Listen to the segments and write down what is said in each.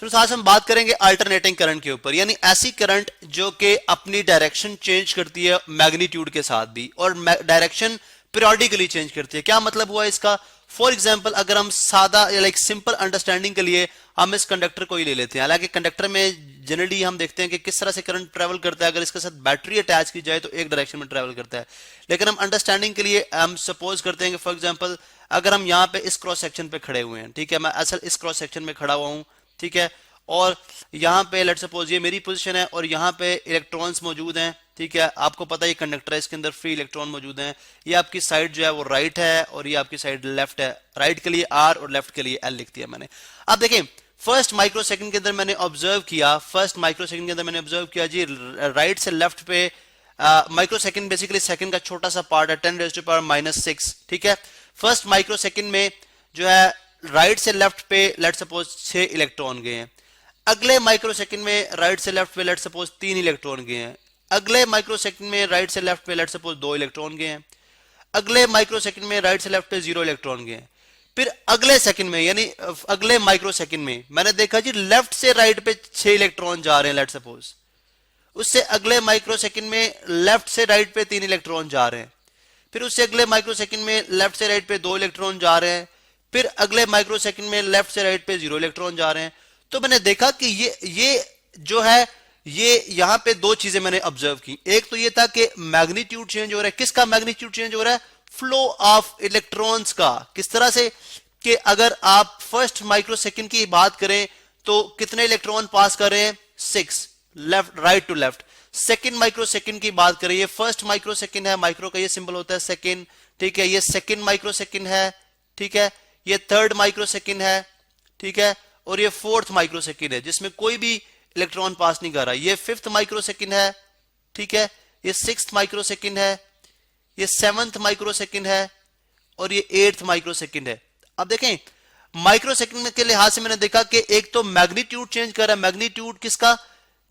तो आज हम बात करेंगे अल्टरनेटिंग करंट के ऊपर, यानी ऐसी करंट जो कि अपनी डायरेक्शन चेंज करती है मैग्नीट्यूड के साथ भी, और डायरेक्शन पीरियोडिकली चेंज करती है। क्या मतलब हुआ इसका? फॉर एग्जांपल अगर हम सादा या लाइक सिंपल अंडरस्टैंडिंग के लिए हम इस कंडक्टर को ही ले लेते हैं, हालांकि कंडक्टर में जनरली हम देखते हैं कि किस तरह से करंट ट्रेवल करता है। अगर इसके साथ बैटरी अटैच की जाए तो एक डायरेक्शन में ट्रेवल करता है, लेकिन हम अंडरस्टैंडिंग के लिए हम सपोज करते हैं कि फॉर एग्जांपल अगर हम यहाँ पे इस क्रॉस सेक्शन पे खड़े हुए हैं, ठीक है, मैं असल इस क्रॉस सेक्शन में खड़ा हुआ हूँ, ठीक है, और यहाँ पे लेट्स सपोज ये मेरी पोजीशन है और यहाँ पे इलेक्ट्रॉन्स मौजूद हैं, ठीक है, आपको पता है ये कंडक्टर है, इसके अंदर फ्री इलेक्ट्रॉन मौजूद हैं। ये आपकी साइड जो है वो राइट है और ये आपकी साइड लेफ्ट है। राइट के लिए आर और लेफ्ट के लिए एल लिख दिया मैंने। अब देखें फर्स्ट माइक्रो सेकंड के अंदर मैंने ऑब्जर्व किया, फर्स्ट माइक्रो सेकंड के अंदर मैंने ऑब्जर्व किया जी राइट से लेफ्ट पे माइक्रो सेकंड बेसिकली सेकंड का छोटा सा पार्ट है 10⁻⁻⁶, ठीक है। फर्स्ट माइक्रो सेकंड में जो है राइट से लेफ्ट पे लेट्स सपोज 6 इलेक्ट्रॉन गए हैं। अगले माइक्रो सेकंड में राइट से लेफ्ट पे लेट्स सपोज 3 इलेक्ट्रॉन गए हैं। अगले माइक्रो सेकंड में राइट से लेफ्ट पे लेट्स सपोज 2 इलेक्ट्रॉन गए हैं। अगले माइक्रो सेकंड में राइट से लेफ्ट पे 0 इलेक्ट्रॉन गए हैं। फिर अगले सेकंड में यानी अगले माइक्रो सेकंड में मैंने देखा जी लेफ्ट से राइट पे 6 इलेक्ट्रॉन जा रहे हैं लेट्स सपोज। उससे अगले माइक्रो सेकंड में लेफ्ट से राइट पे 3 इलेक्ट्रॉन जा रहे हैं। फिर उससे अगले माइक्रो सेकंड में लेफ्ट से राइट पे 2 इलेक्ट्रॉन जा रहे हैं। फिर अगले माइक्रो सेकंड में लेफ्ट से राइट पे 0 इलेक्ट्रॉन जा रहे हैं। तो मैंने देखा कि ये जो है ये यहां पे दो चीजें मैंने ऑब्जर्व की। एक तो ये था कि मैग्नीट्यूड चेंज हो रहा है। किसका मैग्नीट्यूड चेंज हो रहा है? फ्लो ऑफ इलेक्ट्रॉन्स का। किस तरह से कि अगर आप फर्स्ट माइक्रो सेकंड की बात करें तो कितने इलेक्ट्रॉन पास कर रहे हैं? 6 left right to left. Second micro second की बात करें, ये फर्स्ट माइक्रो सेकंड है, माइक्रो का ये सिंबल होता है सेकंड, ठीक है, ये सेकंड माइक्रो सेकंड है, ठीक है, ये थर्ड माइक्रो सेकंड है, ठीक है, और ये फोर्थ माइक्रो सेकंड है जिसमें कोई भी इलेक्ट्रॉन पास नहीं कर रहा। ये फिफ्थ माइक्रो सेकंड है, ठीक है, ये सिक्स्थ माइक्रो सेकंड है, ये सेवंथ माइक्रो सेकंड है और ये 8th माइक्रो सेकंड है। अब देखें माइक्रो सेकंड के लिहाज से मैंने देखा कि एक तो मैग्नीट्यूड चेंज कर रहा है। मैग्नीट्यूड किसका?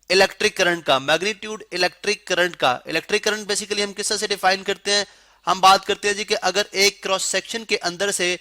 इलेक्ट्रिक करंट का। मैग्नीट्यूड इलेक्ट्रिक करंट का। इलेक्ट्रिक करंट बेसिकली हम किस तरह से डिफाइन करते हैं? हम बात करते हैं जी कि अगर एक क्रॉस सेक्शन के अंदर से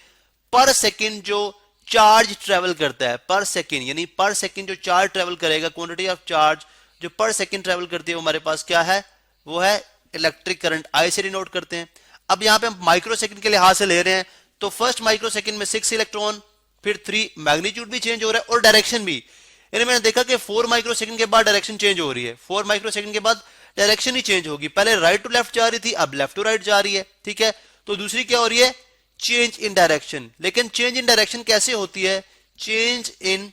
पर सेकंड जो चार्ज ट्रेवल करता है, पर सेकंड यानी पर सेकंड जो चार्ज ट्रेवल करेगा, क्वांटिटी ऑफ चार्ज जो पर सेकंड ट्रेवल करती है, वो हमारे पास क्या है? वो है इलेक्ट्रिक करंट। आई से डिनोट करते हैं। अब यहां पे हम माइक्रो सेकंड के लिहाज से ले रहे हैं तो फर्स्ट माइक्रो सेकंड में 6 इलेक्ट्रॉन, फिर 3, मैग्नीट्यूड भी चेंज हो रहा है और डायरेक्शन भी। यानी मैंने देखा कि 4 माइक्रो सेकंड के बाद डायरेक्शन चेंज हो रही है। 4 माइक्रो सेकंड के बाद डायरेक्शन ही चेंज होगी। पहले राइट टू लेफ्ट जा रही थी, अब लेफ्ट टू राइट जा रही है, ठीक है। तो दूसरी क्या हो रही है? Change in direction. लेकिन चेंज इन डायरेक्शन कैसे होती है? चेंज इन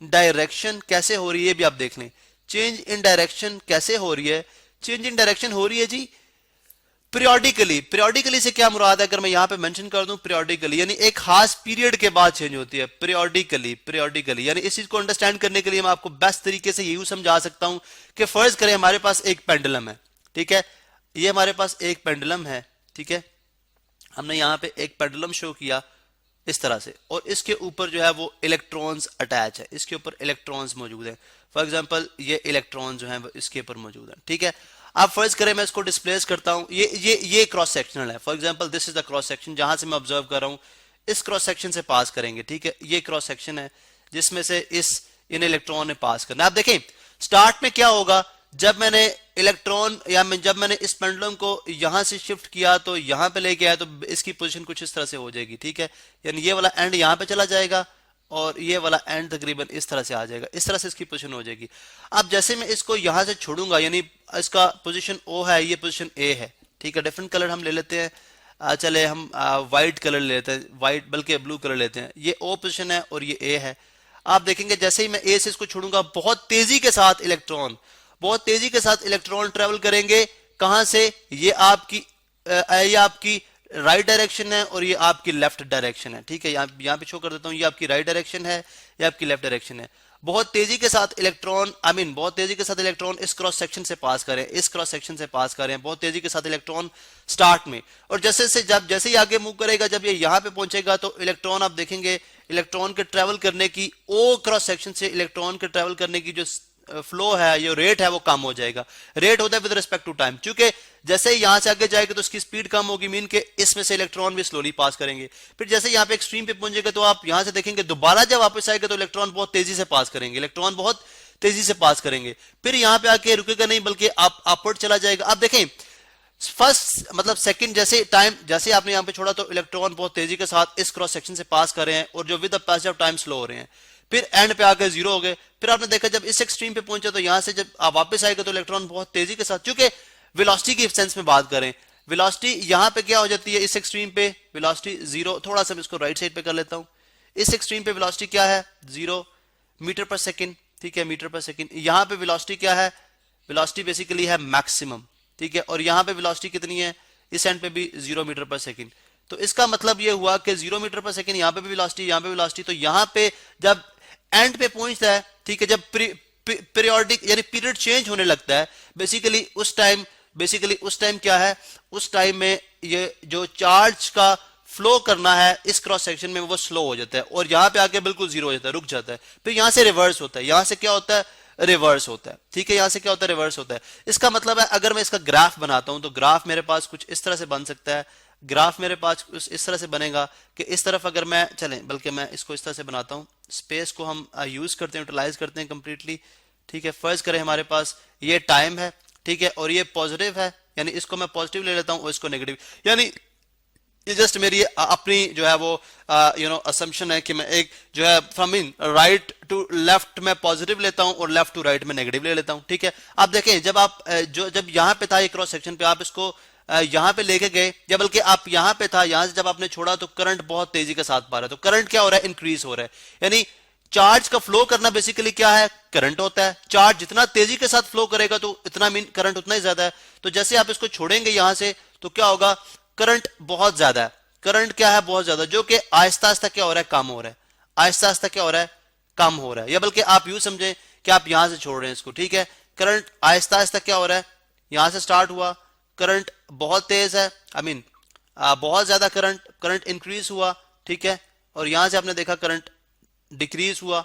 डायरेक्शन कैसे हो रही है भी आप देख लें। चेंज इन डायरेक्शन कैसे हो रही है? चेंज इन डायरेक्शन हो रही है जी पीरियोडिकली। पीरियोडिकली से क्या मुराद है? अगर मैं यहां पे मेंशन कर दूं पीरियोडिकली यानी एक खास पीरियड के बाद चेंज होती है। पीरियोडिकली यानी इस चीज को अंडरस्टैंड करने के लिए मैं आपको बेस्ट तरीके से यही समझा सकता हूं कि फर्ज करें हमारे पास एक पेंडुलम है, ठीक है, ये हमारे पास एक पेंडुलम है, ठीक है, हमने यहां पे एक पेंडुलम शो किया इस तरह से और इसके ऊपर जो है वो इलेक्ट्रॉन्स अटैच है, इसके ऊपर इलेक्ट्रॉन्स मौजूद है। फॉर एग्जांपल ये इलेक्ट्रॉन जो है वो इसके ऊपर मौजूद है, ठीक है। आप फर्ज करें मैं इसको डिस्प्लेस करता हूं, ये क्रॉस सेक्शनल है। For example this is the cross section जहां से मैं ऑब्जर्व कर रहा हूं, इस क्रॉस सेक्शन से पास करेंगे, ठीक है, ये क्रॉस सेक्शन है जिसमें से इन इलेक्ट्रॉन ने पास करना। आप देखें स्टार्ट में क्या होगा, जब मैंने इलेक्ट्रॉन या जब मैंने इस पेंडुलम को यहां से शिफ्ट किया तो यहां पे लेके आया तो इसकी पोजीशन कुछ इस तरह से हो जाएगी, ठीक है, यानी ये वाला एंड यहां पे चला जाएगा और ये वाला एंड तकरीबन इस तरह से आ जाएगा, इस तरह से इसकी पोजीशन हो जाएगी। अब जैसे मैं इसको यहां से छोड़ूंगा यानी इसका पोजीशन O है, ये पोजीशन A है, ठीक है। डिफरेंट कलर हम ले लेते हैं, चले हम व्हाइट कलर ले लेते हैं, व्हाइट बल्कि ब्लू कलर लेते हैं। ये O पोजीशन है और ये A है। आप देखेंगे जैसे ही मैं A से इसको छोड़ूंगा बहुत तेजी के साथ इलेक्ट्रॉन ट्रेवल करेंगे। कहां से? ये आपकी राइट डायरेक्शन है और ये आपकी लेफ्ट डायरेक्शन है, ठीक है। यहाँ पे शो कर देता हूँ, ये आपकी राइट डायरेक्शन है, ये आपकी लेफ्ट डायरेक्शन है। बहुत तेजी के साथ इलेक्ट्रॉन इस क्रॉस सेक्शन से पास करें, इस क्रॉस सेक्शन से पास करें, बहुत तेजी के साथ इलेक्ट्रॉन स्टार्ट में, और जैसे ही आगे मूव करेगा, जब ये यहाँ पे पहुंचेगा तो इलेक्ट्रॉन आप देखेंगे इलेक्ट्रॉन के ट्रेवल करने की O क्रॉस सेक्शन से इलेक्ट्रॉन के ट्रेवल करने की जो फ्लो है, ये रेट है वो कम हो जाएगा। रेट होता है विद रिस्पेक्ट टू टाइम, क्योंकि जैसे ही यहां से आगे जाएगा तो उसकी स्पीड कम होगी, मीन के इसमें से इलेक्ट्रॉन भी स्लोली पास करेंगे। फिर जैसे यहाँ पे एक्सट्रीम पे पहुंचेगा तो आप यहां से देखेंगे दोबारा जब वापस आएगा तो इलेक्ट्रॉन बहुत तेजी से पास करेंगे, इलेक्ट्रॉन बहुत तेजी से पास करेंगे। फिर यहां पे आके रुकेगा नहीं बल्कि आप अपवर्ड चला जाएगा। आप देखें फर्स्ट मतलब सेकंड जैसे टाइम जैसे आपने यहां पे छोड़ा तो इलेक्ट्रॉन बहुत तेजी के साथ इस क्रॉस सेक्शन से पास कर रहे हैं और जो with the passage of time slow हो रहे हैं। फिर एंड पे आकर जीरो हो गए। फिर आपने देखा जब इस एक्सट्रीम पे पहुंचे तो यहां से जब आप वापस आएगा तो इलेक्ट्रॉन बहुत तेजी के साथ, चूंकि वेलोसिटी की सेंस में बात करें, वेलोसिटी यहां पे क्या हो जाती है, इस एक्सट्रीम पे वेलोसिटी जीरो, थोड़ा सा मैं इसको राइट साइड पे कर लेता हूं। इस एक्सट्रीम पे वेलोसिटी क्या है, 0 मीटर पर सेकंड, ठीक है, मीटर पर सेकंड। यहां पे वेलोसिटी क्या है, वेलोसिटी बेसिकली है मैक्सिमम, ठीक है, और यहां पे वेलोसिटी कितनी है, इस एंड पे भी 0 मीटर पर सेकंड। तो इसका मतलब ये हुआ कि 0 मीटर पर सेकंड, यहां पे भी वेलोसिटी, यहां पे वेलोसिटी। तो यहां पे जब एंड पे पहुंचता है, ठीक है, जब पीरियोडिक यानी पीरियड चेंज होने लगता है, बेसिकली उस टाइम क्या है, उस टाइम में ये जो चार्ज का फ्लो करना है इस क्रॉस सेक्शन में वो स्लो हो जाता है और यहां पे आके बिल्कुल जीरो हो जाता है, रुक जाता है। फिर यहां से रिवर्स होता है, यहां से क्या होता है, रिवर्स होता है, ठीक है, यहां से क्या होता है, रिवर्स होता है। इसका मतलब है अगर मैं इसका ग्राफ बनाता हूं तो ग्राफ मेरे पास कुछ इस तरह से बन सकता है। ग्राफ मेरे पास इस तरह से बनेगा कि इस तरफ अगर मैं चलें, बल्कि मैं इसको इस तरह से बनाता हूं, स्पेस को हम यूज करते हैं, यूटिलाइज करते हैं कंप्लीटली, ठीक है। फर्ज करें हमारे पास ये टाइम है, ठीक है, और ये पॉजिटिव है, यानी इसको मैं पॉजिटिव ले लेता हूं और इसको नेगेटिव, यानी ये जस्ट मेरी अपनी जो है वो असम्पशन है कि मैं एक जो है from in right to left में पॉजिटिव लेता हूं और लेफ्ट टू राइट में नेगेटिव ले लेता हूं, ठीक है। आप देखें जब आप जब यहां पे था ये क्रॉस सेक्शन पे, आप इसको यहां पे लेके गए या बल्कि आप यहां पे था, यहां से जब आपने छोड़ा तो करंट बहुत तेजी के साथ पा रहा है। तो करंट क्या हो रहा है, इंक्रीज हो रहा है, यानी चार्ज का फ्लो करना बेसिकली क्या है, करंट होता है। चार्ज जितना तेजी के साथ फ्लो करेगा तो इतना मीन करंट उतना ही ज्यादा है। तो जैसे आप इसको छोड़ेंगे यहां से तो क्या होगा, करंट बहुत ज्यादा है, करंट क्या है, बहुत ज्यादा, जो कि आहिस्ता आहिस्ता क्या हो रहा है, कम हो रहा है, आहिस्ता आहिस्ता क्या हो रहा है, कम हो रहा है। या बल्कि आप यूं समझें कि आप यहां से छोड़ रहे हैं इसको, ठीक है, करंट आहिस्ता आहिस्ता क्या हो रहा है, यहां से स्टार्ट हुआ, करंट बहुत तेज है, बहुत ज्यादा करंट इंक्रीज हुआ, ठीक है, और यहां से आपने देखा करंट डिक्रीज हुआ,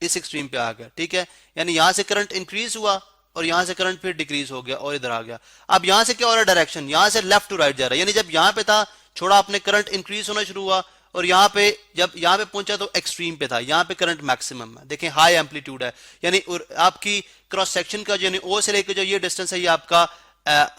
इस एक्सट्रीम पे आ गया, ठीक है, यानी यहां से करंट इंक्रीज हुआ और यहां से करंट फिर डिक्रीज हो गया और इधर आ गया। अब यहां से क्या हो रहा है, डायरेक्शन यहां से लेफ्ट टू राइट जा रहा है, यानी जब यहां पे था छोड़ा आपने करंट इंक्रीज होना शुरू हुआ और यहां पे जब यहां पे पहुंचा तो एक्सट्रीम पे था, यहां पे करंट मैक्सिमम है, देखें हाई एम्पलीट्यूड है, यानी आपकी क्रॉस सेक्शन का यानी ओ से लेकर जो ये डिस्टेंस है ये आपका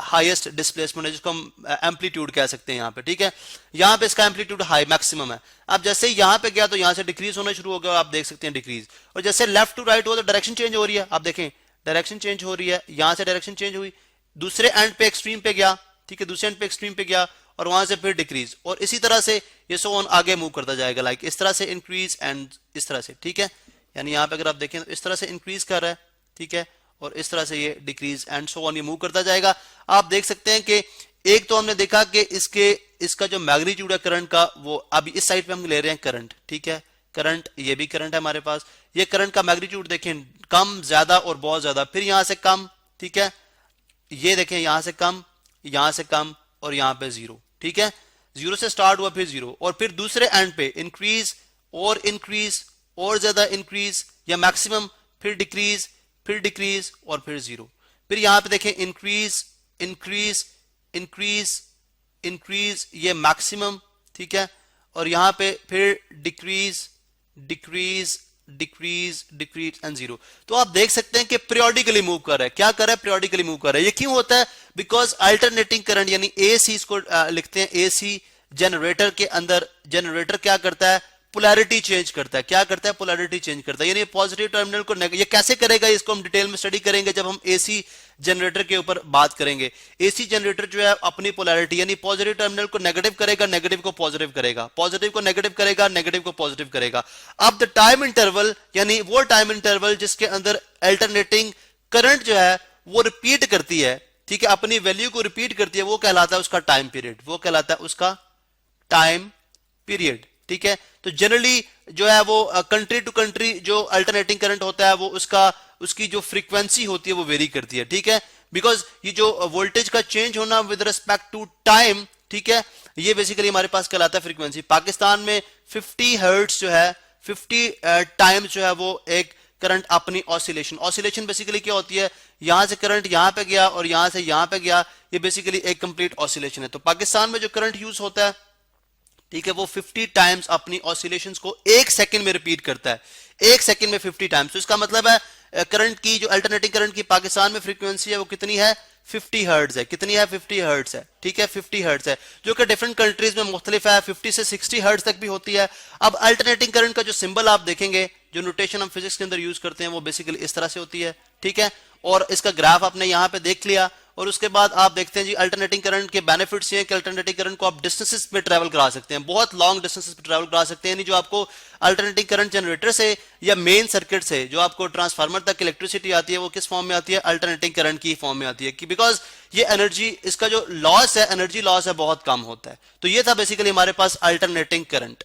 हाईएस्ट डिस्प्लेसमेंट है, जिसको हम एम्पलीट्यूड कह सकते हैं यहाँ पे, ठीक है। यहाँ पे इसका एम्पलीट्यूड हाई मैक्सिमम है। अब जैसे ही यहाँ पे गया तो यहाँ से डिक्रीज होना शुरू हो गया, आप देख सकते हैं डिक्रीज, और जैसे लेफ्ट टू राइट हुआ तो डायरेक्शन चेंज हो रही है, आप देखें डायरेक्शन चेंज हो रही है, यहां से डायरेक्शन चेंज हुई, दूसरे एंड पे एक्सट्रीम पे गया, ठीक है, दूसरे एंड पे एक्सट्रीम पे गया और वहां से फिर डिक्रीज, और इसी तरह से ये सो ऑन आगे मूव करता जाएगा, लाइक इस तरह से इंक्रीज एंड इस तरह से, ठीक है, यानी यहाँ पे अगर आप देखें तो इस तरह से इंक्रीज कर रहा है, ठीक है, और इस तरह से ये डिक्रीज एंड सो ऑन ये मूव करता जाएगा। आप देख सकते हैं कि एक तो हमने देखा कि इसका जो मैग्नीट्यूड है करंट का, वो अभी इस साइड पे हम ले रहे हैं करंट, ठीक है, करंट ये भी करंट है हमारे पास, ये करंट का मैग्नीट्यूड देखें कम ज्यादा और बहुत ज्यादा, फिर यहां से कम, ठीक है, ये देखें यहां से कम और यहां पे जीरो, ठीक है, जीरो से स्टार्ट हुआ फिर जीरो और फिर दूसरे एंड पे इंक्रीज और ज्यादा इंक्रीज या मैक्सिमम, फिर डिक्रीज और फिर जीरो, फिर यहां पे देखें इंक्रीज ये मैक्सिमम, ठीक है, और यहां पे फिर डिक्रीज एंड जीरो। तो आप देख सकते हैं कि पीरियोडिकली मूव कर रहा है, क्या कर रहा है, पीरियोडिकली मूव कर रहा है। ये क्यों होता है, बिकॉज अल्टरनेटिंग करंट यानी एसी, इसको लिखते हैं एसी जनरेटर के अंदर, जनरेटर क्या करता है, पोलैरिटी चेंज करता है, क्या करता है, पोलैरिटी चेंज करता है, यानी पॉजिटिव टर्मिनल को ये कैसे करेगा, इसको हम डिटेल में स्टडी करेंगे जब हम एसी जनरेटर के ऊपर बात करेंगे। एसी जनरेटर जो है अपनी पोलैरिटी यानी पॉजिटिव टर्मिनल को नेगेटिव करेगा, नेगेटिव को पॉजिटिव करेगा, पॉजिटिव को नेगेटिव करेगा, नेगेटिव को पॉजिटिव करेगा। अब द टाइम इंटरवल यानी वो टाइम इंटरवल जिसके अंदर अल्टरनेटिंग करंट जो है वो रिपीट करती है, ठीक है, अपनी वैल्यू को रिपीट करती है, वो कहलाता है उसका टाइम पीरियड, वो कहलाता है उसका टाइम पीरियड, ठीक है। तो जनरली जो है वो कंट्री टू कंट्री जो अल्टरनेटिंग करंट होता है वो उसकी जो फ्रीक्वेंसी होती है वो वेरी करती है, ठीक है, बिकॉज ये जो वोल्टेज का चेंज होना विद रिस्पेक्ट टू टाइम, ठीक है, ये बेसिकली हमारे पास कहलाता है फ्रीक्वेंसी। पाकिस्तान में 50 हर्ट्ज जो है 50 टाइम्स जो है वो एक करंट अपनी ऑसिलेशन बेसिकली क्या होती है, यहां से करंट यहां पे गया और यहां से यहां पे गया, ये बेसिकली एक कंप्लीट ऑसिलेशन है। तो पाकिस्तान में जो करंट यूज होता है, ठीक है, वो 50 टाइम्स अपनी ऑसिलेशंस को एक सेकंड में रिपीट करता है, एक सेकंड में 50 टाइम्स। तो इसका मतलब है करंट की जो अल्टरनेटिंग करंट की पाकिस्तान में फ्रीक्वेंसी है वो कितनी है, 50 हर्ट्ज है। कितनी है, 50 हर्ट्ज है, ठीक है, 50 हर्ट्ज है, जो कि डिफरेंट कंट्रीज में मुख्तलिफ है, 50 से 60 हर्ट्ज तक भी होती है। अब अल्टरनेटिंग करंट का जो सिंबल आप देखेंगे, जो नोटेशन हम फिजिक्स के अंदर यूज करते हैं, वो बेसिकली इस तरह से होती है, ठीक है। और इसका ग्राफ आपने यहां पे देख लिया, और उसके बाद आप देखते हैं जी अल्टरनेटिंग करंट के बेनिफिट्स ये हैं कि अल्टरनेटिंग करंट को आप डिस्टेंसेस पे ट्रैवल करा सकते हैं, बहुत लॉन्ग डिस्टेंसेस पे ट्रैवल करा सकते हैं। यानी जो आपको अल्टरनेटिंग करंट जनरेटर से या मेन सर्किट से जो आपको ट्रांसफार्मर तक इलेक्ट्रिसिटी आती है, वो किस फॉर्म में आती है, अल्टरनेटिंग करंट की फॉर्म में आती है, कि बिकॉज ये एनर्जी, इसका जो लॉस है, एनर्जी लॉस है, बहुत कम होता है। तो ये था बेसिकली हमारे पास अल्टरनेटिंग करंट।